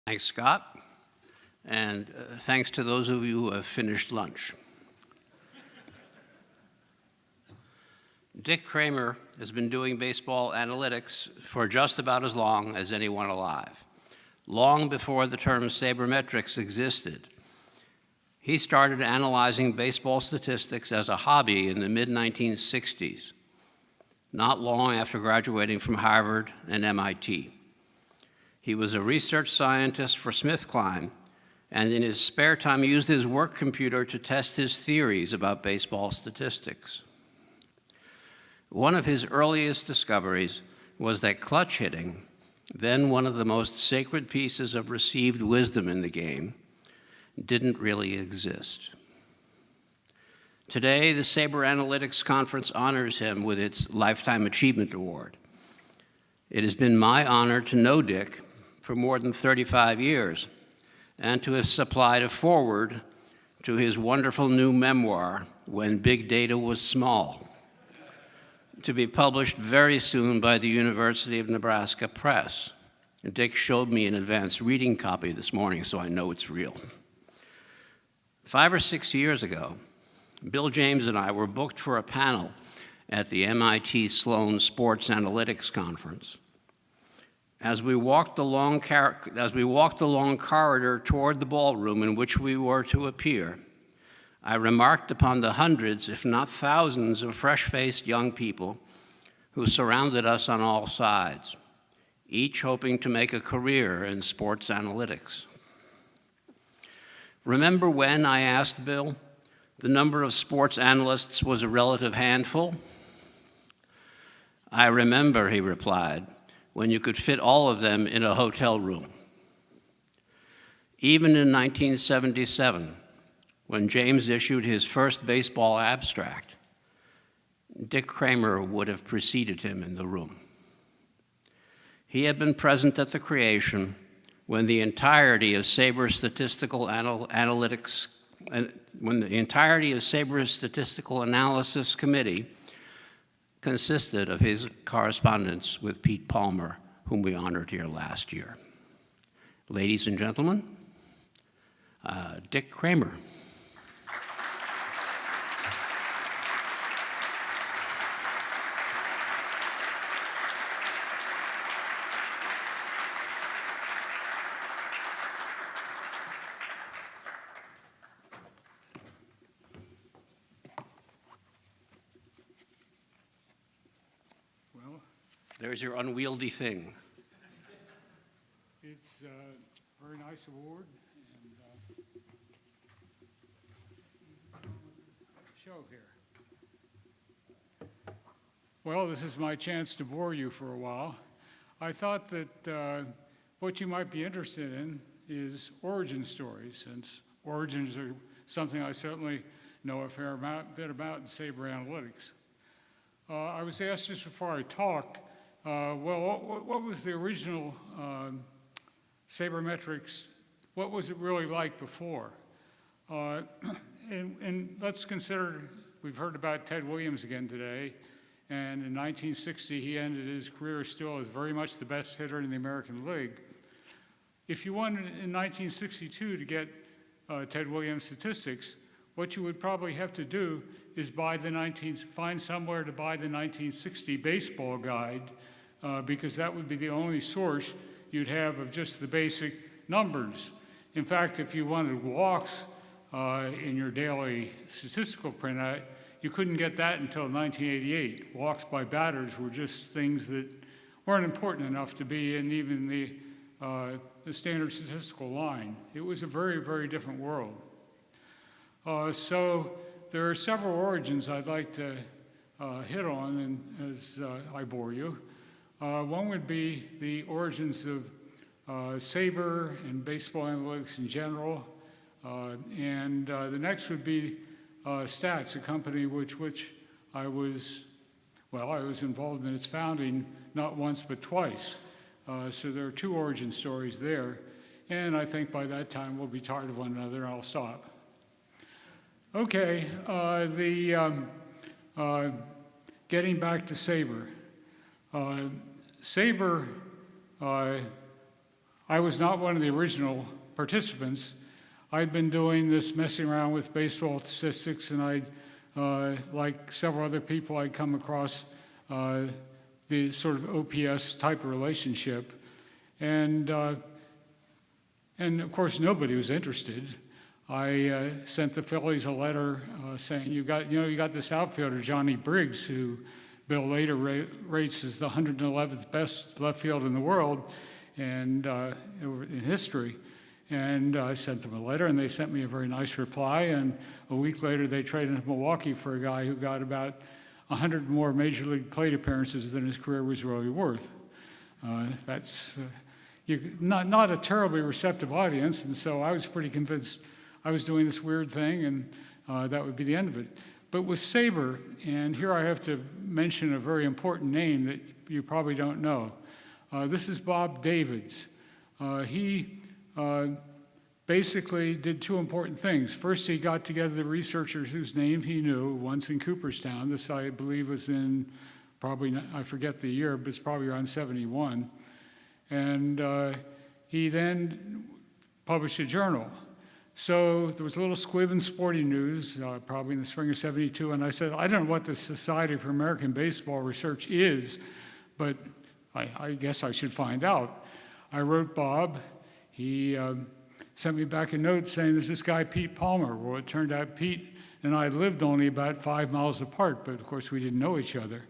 Thanks, Scott. And thanks to those of you who have finished lunch. Dick Kramer has been doing baseball analytics for just about as long as anyone alive, long before the term sabermetrics existed. He started analyzing baseball statistics as a hobby in the mid-1960s, not long after graduating from Harvard and MIT. He was a research scientist for SmithKline, and in his spare time used his work computer to test his theories about baseball statistics. One of his earliest discoveries was that clutch hitting, then one of the most sacred pieces of received wisdom in the game, didn't really exist. Today, the SABR Analytics Conference honors him with its Lifetime Achievement Award. It has been my honor to know Dick for more than 35 years and to have supplied a foreword to his wonderful new memoir, When Big Data Was Small, to be published very soon by the University of Nebraska Press. Dick showed me an advanced reading copy this morning, so I know it's real. 5 or 6 years ago, Bill James and I were booked for a panel at the MIT Sloan Sports Analytics Conference. As we walked the long corridor toward the ballroom in which we were to appear, I remarked upon the hundreds, if not thousands, of fresh-faced young people who surrounded us on all sides, each hoping to make a career in sports analytics. Remember when, I asked Bill, the number of sports analysts was a relative handful? I remember, he replied, when you could fit all of them in a hotel room. Even in 1977, when James issued his first baseball abstract, Dick Kramer would have preceded him in the room. He had been present at the creation when the entirety of SABR's statistical analysis committee consisted of his correspondence with Pete Palmer, whom we honored here last year. Ladies and gentlemen, Dick Kramer. There's your unwieldy thing. It's a very nice award, and show here. Well, this is my chance to bore you for a while. I thought that what you might be interested in is origin stories, since origins are something I certainly know a fair bit about in SABR Analytics. I was asked just before I talked, what was the original sabermetrics? What was it really like before? And let's consider, we've heard about Ted Williams again today, and in 1960 he ended his career still as very much the best hitter in the American League. If you wanted in 1962 to get Ted Williams statistics, what you would probably have to do is find somewhere to buy the 1960 baseball guide, because that would be the only source you'd have of just the basic numbers. In fact, if you wanted walks in your daily statistical printout, you couldn't get that until 1988. Walks by batters were just things that weren't important enough to be in even the standard statistical line. It was a very, very different world. So there are several origins I'd like to hit on as I bore you. One would be the origins of SABR and baseball analytics in general. And the next would be Stats, a company which I was involved in its founding not once but twice. So there are two origin stories there. And I think by that time we'll be tired of one another and I'll stop. Okay, getting back to SABR. SABR, I I was not one of the original participants. I'd been doing this messing around with baseball statistics, and like several other people, I'd come across the sort of OPS type of relationship. And of course, nobody was interested. I sent the Phillies a letter saying, you got this outfielder, Johnny Briggs, who Bill later rates as the 111th best left field in the world and in history. And I sent them a letter, and they sent me a very nice reply. And a week later, they traded to Milwaukee for a guy who got about 100 more major league plate appearances than his career was really worth. That's not a terribly receptive audience, and so I was pretty convinced I was doing this weird thing, and that would be the end of it. But with SABR, and here I have to mention a very important name that you probably don't know. This is Bob Davids. He basically did two important things. First, he got together the researchers whose name he knew, once in Cooperstown. This, I believe, was in probably, I forget the year, but it's probably around 71. And he then published a journal. So there was a little squib in Sporting News, probably in the spring of 72, and I said, I don't know what the Society for American Baseball Research is, but I guess I should find out. I wrote Bob. He sent me back a note saying there's this guy, Pete Palmer. Well, it turned out Pete and I lived only about 5 miles apart, but of course we didn't know each other.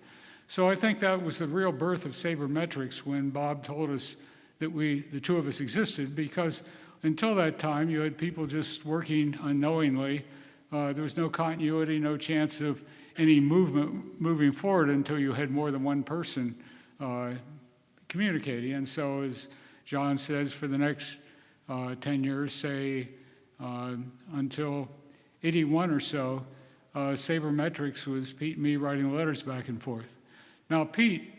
So I think that was the real birth of sabermetrics when Bob told us that the two of us existed, because until that time you had people just working unknowingly. There was no continuity, no chance of any moving forward until you had more than one person communicating. And so, as John says, for the next 10 years, say until 81 or so, sabermetrics was Pete and me writing letters back and forth. Now, Pete,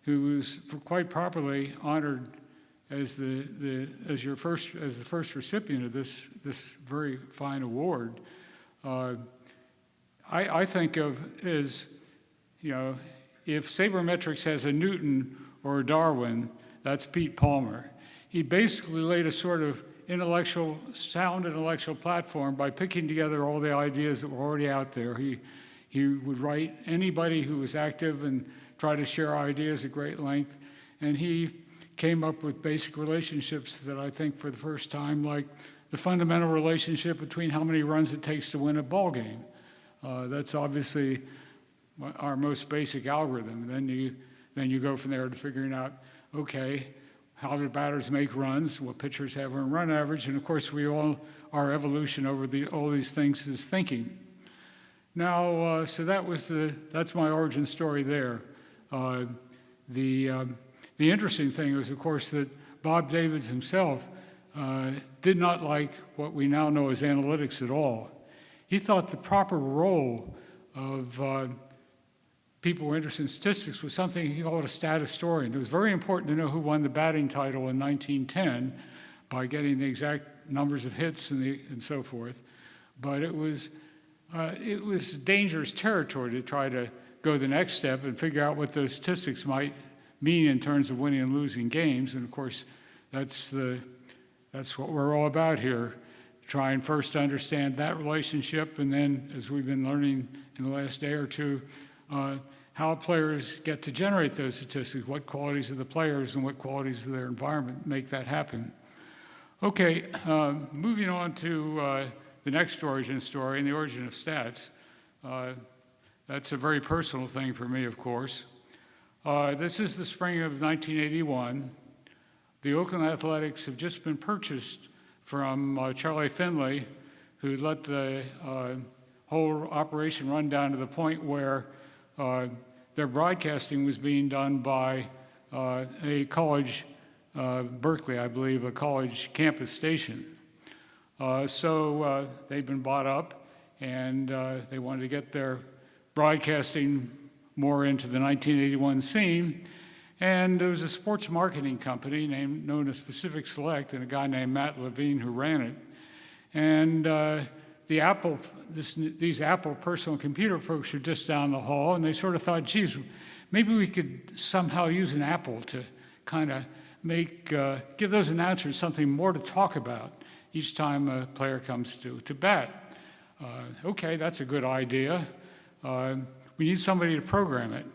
who was quite properly honored as the first recipient of this very fine award, I think of as, if sabermetrics has a Newton or a Darwin, that's Pete Palmer. He basically laid a sort of sound intellectual platform by picking together all the ideas that were already out there. He would write anybody who was active and try to share ideas at great length, and he came up with basic relationships that I think for the first time, like the fundamental relationship between how many runs it takes to win a ball game. That's obviously our most basic algorithm. Then you go from there to figuring out, okay, how do batters make runs, what pitchers have a run average, and of course our evolution over all these things is thinking. Now, so that's my origin story there. The interesting thing was, of course, that Bob Davids himself did not like what we now know as analytics at all. He thought the proper role of people who were interested in statistics was something he called a stat historian. It was very important to know who won the batting title in 1910 by getting the exact numbers of hits and so forth. But it was dangerous territory to try to go the next step and figure out what those statistics might mean in terms of winning and losing games. And of course, that's what we're all about here. Try and first understand that relationship, and then, as we've been learning in the last day or two, how players get to generate those statistics, what qualities of the players and what qualities of their environment make that happen. Okay, moving on to the next origin story, and the origin of stats. That's a very personal thing for me, of course. This is the spring of 1981. The Oakland Athletics have just been purchased from Charlie Finley, who let the whole operation run down to the point where their broadcasting was being done by a college, Berkeley, I believe, a college campus station. So they'd been bought up, and they wanted to get their broadcasting more into the 1981 scene. And there was a sports marketing company known as Pacific Select, and a guy named Matt Levine who ran it. And these Apple personal computer folks were just down the hall, and they sort of thought, geez, maybe we could somehow use an Apple to kind of give those announcers something more to talk about each time a player comes to bat. Okay, that's a good idea. We need somebody to program it.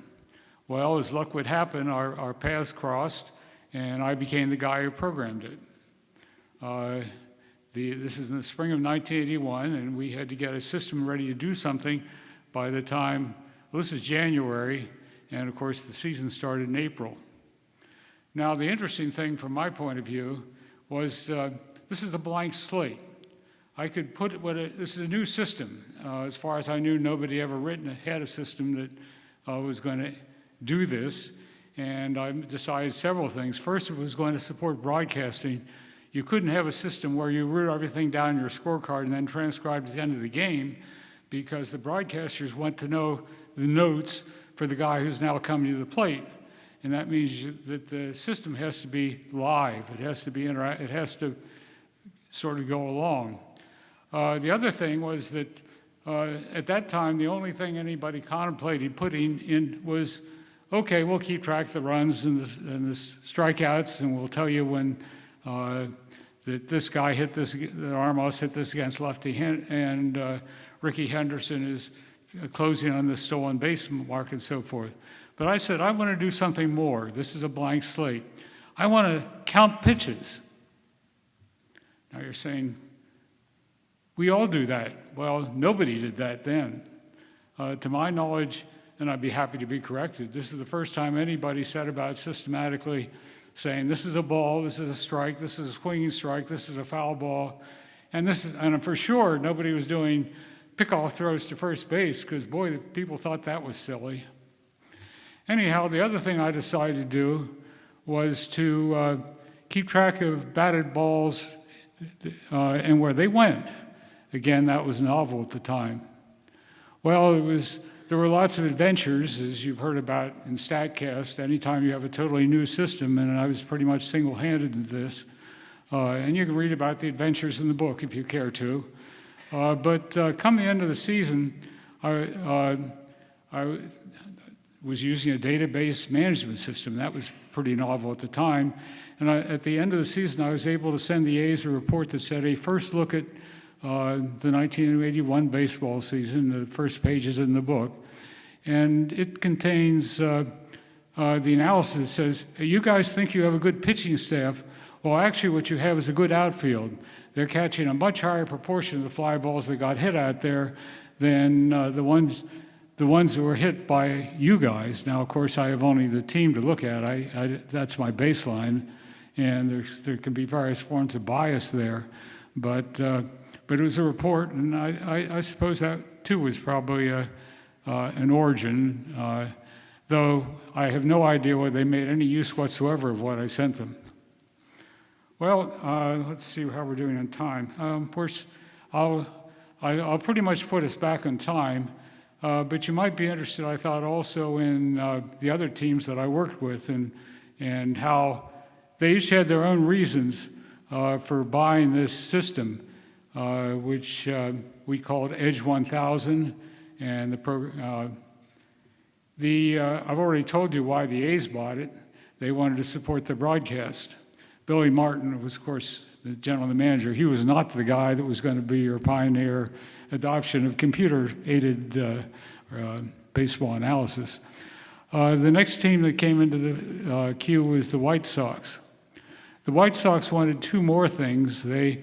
Well, as luck would happen, our paths crossed, and I became the guy who programmed it. This is in the spring of 1981, and we had to get a system ready to do something by the time, well, this is January, and of course the season started in April. Now, the interesting thing from my point of view was this is a blank slate. I could put this is a new system. As far as I knew, nobody ever had a system that was going to do this, and I decided several things. First, if it was going to support broadcasting, you couldn't have a system where you wrote everything down in your scorecard and then transcribed at the end of the game, because the broadcasters want to know the notes for the guy who's now coming to the plate. And that means that the system has to be live. It has to be it has to sort of go along. The other thing was that at that time, the only thing anybody contemplated putting in was, okay, we'll keep track of the runs and the strikeouts, and we'll tell you when that this guy hit this, that Armos hit this against lefty, and Ricky Henderson is closing on the stolen base mark and so forth. But I said, I want to do something more. This is a blank slate. I want to count pitches. Now you're saying, we all do that. Well, nobody did that then. To my knowledge, and I'd be happy to be corrected, this is the first time anybody said about systematically saying this is a ball, this is a strike, this is a swinging strike, this is a foul ball, and for sure nobody was doing pickoff throws to first base, because boy, people thought that was silly. Anyhow, the other thing I decided to do was to keep track of batted balls and where they went. Again, that was novel at the time. Well, there were lots of adventures, as you've heard about in StatCast, anytime you have a totally new system, and I was pretty much single-handed in this. And you can read about the adventures in the book if you care to. But come the end of the season, I was using a database management system. That was pretty novel at the time. And at the end of the season, I was able to send the A's a report that said, a first look at the 1981 baseball season, the first pages in the book. And it contains the analysis that says, hey, you guys think you have a good pitching staff. Well, actually, what you have is a good outfield. They're catching a much higher proportion of the fly balls that got hit out there than the ones that were hit by you guys. Now, of course, I have only the team to look at. That's my baseline, and there can be various forms of bias there. But it was a report, and I suppose that, too, was probably an origin, though I have no idea whether they made any use whatsoever of what I sent them. Well, let's see how we're doing on time. Of course, I'll pretty much put us back on time, but you might be interested, I thought, also in the other teams that I worked with and how they each had their own reasons for buying this system, which we called Edge 1000, and I've already told you why the A's bought it. They wanted to support the broadcast. Billy Martin was, of course, the general manager. He was not the guy that was going to be your pioneer adoption of computer-aided baseball analysis. The next team that came into the queue was the White Sox. The White Sox wanted two more things. The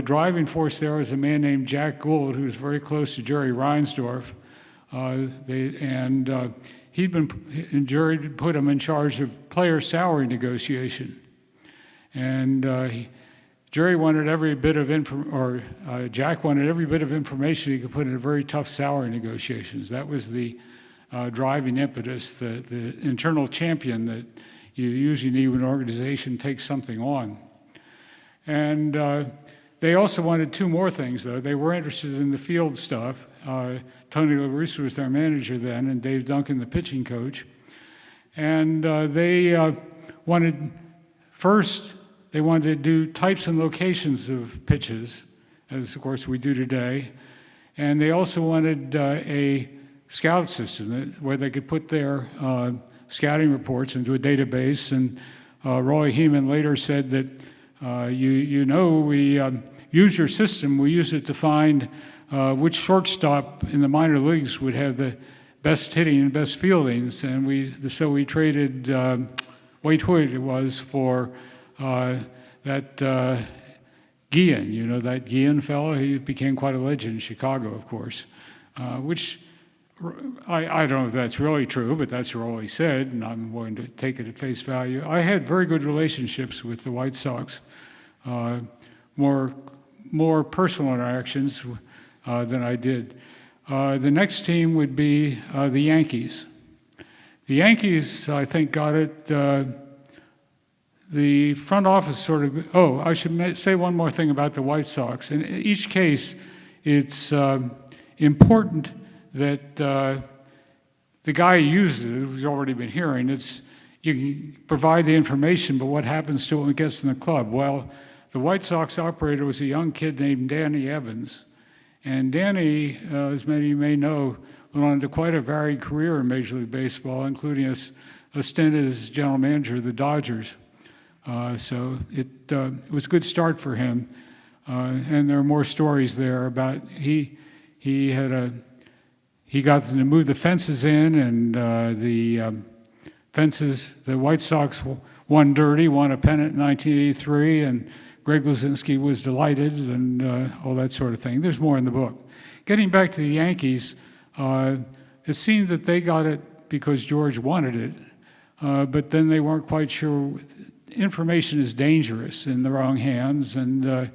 driving force there was a man named Jack Gould, who was very close to Jerry Reinsdorf. Jerry put him in charge of player salary negotiation. And Jerry wanted every bit of Jack wanted every bit of information he could put into very tough salary negotiations. That was the driving impetus, the internal champion that you usually need when an organization takes something on. And they also wanted two more things, though. They were interested in the field stuff. Tony La Russa was their manager then, and Dave Duncan, the pitching coach. And they wanted to do types and locations of pitches, as of course we do today. And they also wanted a scout system where they could put their scouting reports into a database and Roy Heeman later said that, we use your system, we use it to find which shortstop in the minor leagues would have the best hitting and best fieldings, and so we traded Wade Hoyt, it was, for that Guillen, that Guillen fellow. He became quite a legend in Chicago, of course, which I don't know if that's really true, but that's what Rollie said, and I'm willing to take it at face value. I had very good relationships with the White Sox, more personal interactions than I did. The next team would be the Yankees. The Yankees, I think, got it. The front office sort of. Oh, I should say one more thing about the White Sox. In each case, it's important that the guy who uses it, who's already been hearing, you can provide the information, but what happens to it when it gets in the club? Well, the White Sox operator was a young kid named Danny Evans. And Danny, as many of you may know, went on to quite a varied career in Major League Baseball, including a stint as general manager of the Dodgers. So it was a good start for him. And there are more stories there about he got them to move the fences in, and the White Sox won dirty, won a pennant in 1983, and Greg Luzinski was delighted, and all that sort of thing. There's more in the book. Getting back to the Yankees, it seemed that they got it because George wanted it, but then they weren't quite sure. Information is dangerous in the wrong hands, and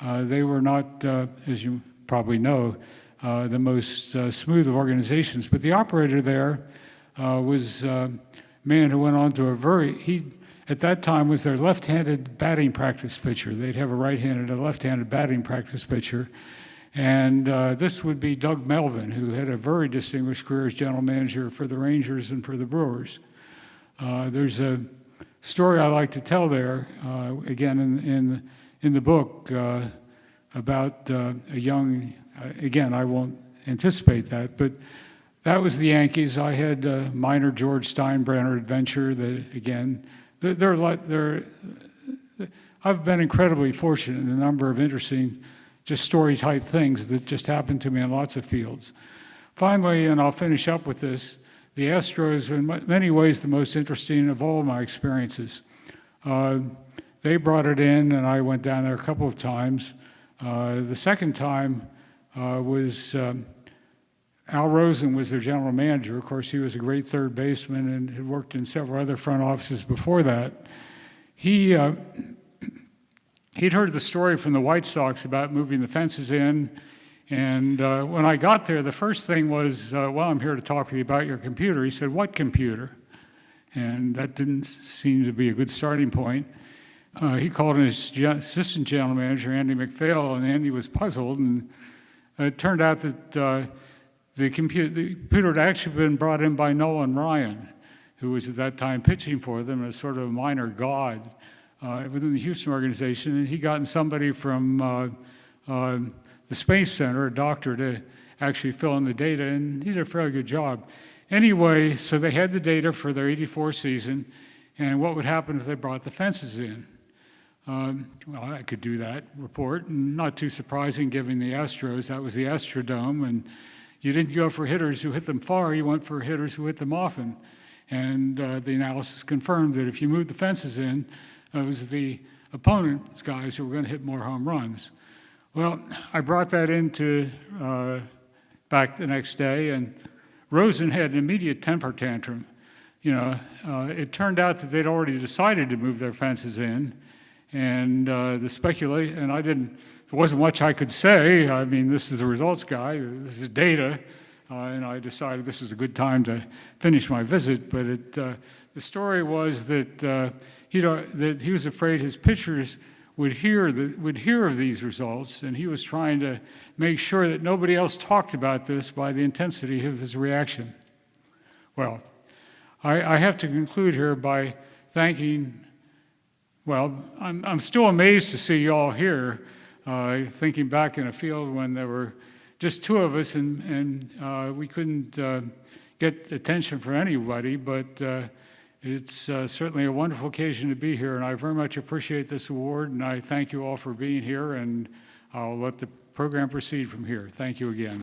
they were not, as you probably know, the most smooth of organizations. But the operator there was a man who went on to at that time was their left-handed batting practice pitcher. They'd have a right-handed and a left-handed batting practice pitcher. And this would be Doug Melvin, who had a very distinguished career as general manager for the Rangers and for the Brewers. There's a story I like to tell there, again in the book, about a young, again, I won't anticipate that, but that was the Yankees. I had a minor George Steinbrenner adventure that, again, I've been incredibly fortunate in a number of interesting, just story-type things that just happened to me in lots of fields. Finally, and I'll finish up with this, the Astros are in many ways the most interesting of all my experiences. They brought it in, and I went down there a couple of times. The second time was Al Rosen was their general manager. Of course, he was a great third baseman and had worked in several other front offices before that. He'd heard the story from the White Sox about moving the fences in, and when I got there, the first thing was, well, I'm here to talk with you about your computer. He said, what computer? And that didn't seem to be a good starting point. He called in his assistant general manager, Andy McPhail, and Andy was puzzled, and it turned out that the computer had actually been brought in by Nolan Ryan, who was at that time pitching for them as sort of a minor god within the Houston organization. And he gotten somebody from the Space Center, a doctor, to actually fill in the data, and he did a fairly good job. Anyway, so they had the data for their '84 season, and what would happen if they brought the fences in. Well, I could do that report, and not too surprising given the Astros. That was the Astrodome, and you didn't go for hitters who hit them far, you went for hitters who hit them often. And the analysis confirmed that if you moved the fences in, it was the opponent's guys who were going to hit more home runs. Well, I brought that into back the next day, and Rosen had an immediate temper tantrum. It turned out that they'd already decided to move their fences in, and the speculation, and there wasn't much I could say. I mean, this is the results guy, this is data, and I decided this is a good time to finish my visit. But the story was that that he was afraid his pitchers would hear of these results, and he was trying to make sure that nobody else talked about this by the intensity of his reaction. Well, I have to conclude here by thanking. Well, I'm still amazed to see you all here. Thinking back in a field when there were just two of us, and we couldn't get attention from anybody, but It's certainly a wonderful occasion to be here, and I very much appreciate this award, and I thank you all for being here, and I'll let the program proceed from here. Thank you again.